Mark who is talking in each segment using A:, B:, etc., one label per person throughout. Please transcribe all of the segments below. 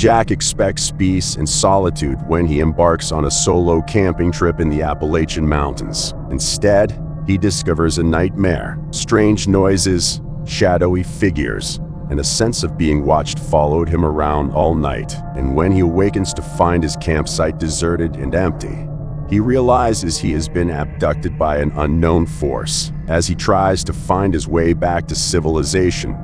A: Jack expects peace and solitude when he embarks on a solo camping trip in the Appalachian Mountains. Instead, he discovers a nightmare. Strange noises, shadowy figures, and a sense of being watched followed him around all night. And when he awakens to find his campsite deserted and empty, he realizes he has been abducted by an unknown force. As he tries to find his way back to civilization,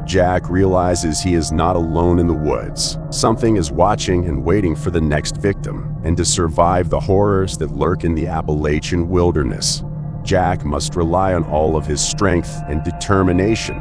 A: Jack realizes he is not alone in the woods. Something is watching and waiting for the next victim. And to survive the horrors that lurk in the Appalachian wilderness, Jack must rely on all of his strength and determination.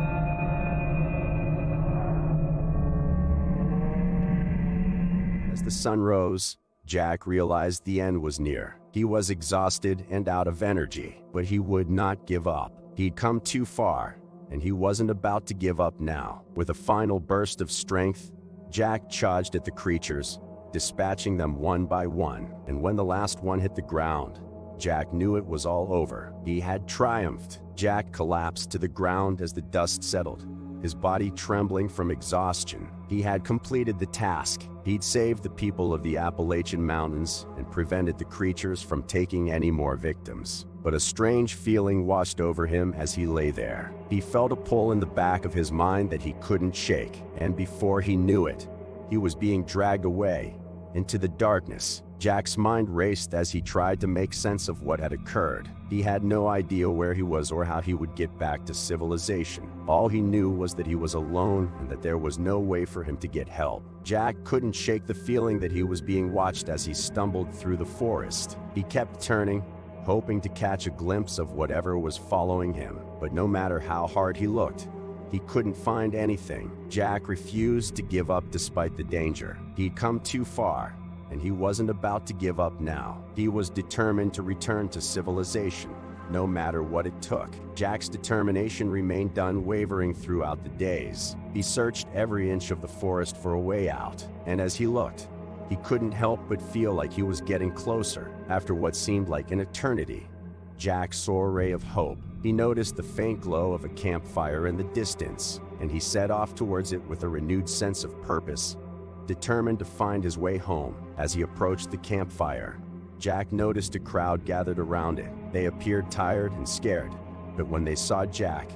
A: As the sun rose, Jack realized the end was near. He was exhausted and out of energy, but he would not give up. He'd come too far, and he wasn't about to give up now. With a final burst of strength, Jack charged at the creatures, dispatching them one by one. And when the last one hit the ground, Jack knew it was all over. He had triumphed. Jack collapsed to the ground as the dust settled, his body trembling from exhaustion. He had completed the task. He'd saved the people of the Appalachian Mountains and prevented the creatures from taking any more victims. But a strange feeling washed over him as he lay there. He felt a pull in the back of his mind that he couldn't shake, and before he knew it, he was being dragged away into the darkness. Jack's mind raced as he tried to make sense of what had occurred. He had no idea where he was or how he would get back to civilization. All he knew was that he was alone and that there was no way for him to get help. Jack couldn't shake the feeling that he was being watched as he stumbled through the forest. He kept turning, hoping to catch a glimpse of whatever was following him. But no matter how hard he looked, he couldn't find anything. Jack refused to give up despite the danger. He'd come too far, and he wasn't about to give up now. He was determined to return to civilization, no matter what it took. Jack's determination remained unwavering throughout the days. He searched every inch of the forest for a way out, and as he looked, he couldn't help but feel like he was getting closer. After what seemed like an eternity, Jack saw a ray of hope. He noticed the faint glow of a campfire in the distance, and he set off towards it with a renewed sense of purpose, determined to find his way home. As he approached the campfire, Jack noticed a crowd gathered around it. They appeared tired and scared, but when they saw Jack,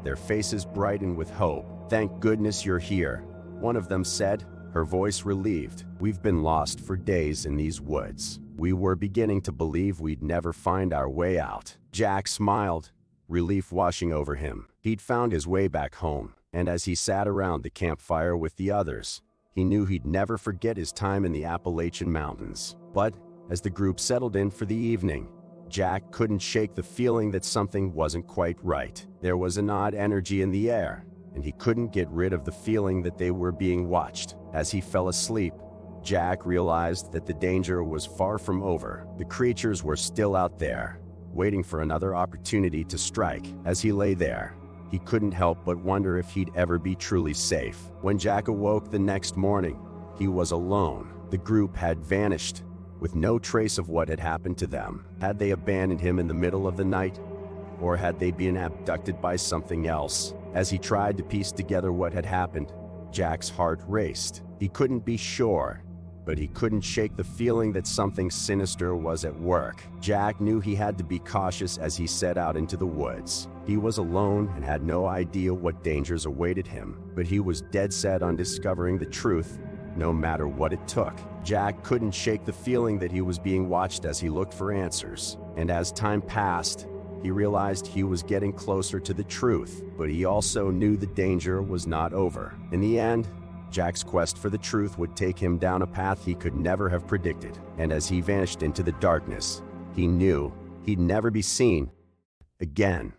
A: their faces brightened with hope. "Thank goodness you're here," one of them said, her voice relieved. "We've been lost for days in these woods. We were beginning to believe we'd never find our way out." Jack smiled, relief washing over him. He'd found his way back home, and as he sat around the campfire with the others, he knew he'd never forget his time in the Appalachian Mountains. But as the group settled in for the evening, Jack couldn't shake the feeling that something wasn't quite right. There was an odd energy in the air, and he couldn't get rid of the feeling that they were being watched. As he fell asleep, Jack realized that the danger was far from over. The creatures were still out there, waiting for another opportunity to strike. As he lay there, he couldn't help but wonder if he'd ever be truly safe. When Jack awoke the next morning, he was alone. The group had vanished, with no trace of what had happened to them. Had they abandoned him in the middle of the night, or had they been abducted by something else? As he tried to piece together what had happened, Jack's heart raced. He couldn't be sure, but he couldn't shake the feeling that something sinister was at work. Jack knew he had to be cautious as he set out into the woods. He was alone and had no idea what dangers awaited him, but he was dead set on discovering the truth, no matter what it took. Jack couldn't shake the feeling that he was being watched as he looked for answers. And as time passed, he realized he was getting closer to the truth, but he also knew the danger was not over. In the end, Jack's quest for the truth would take him down a path he could never have predicted. And as he vanished into the darkness, he knew he'd never be seen again.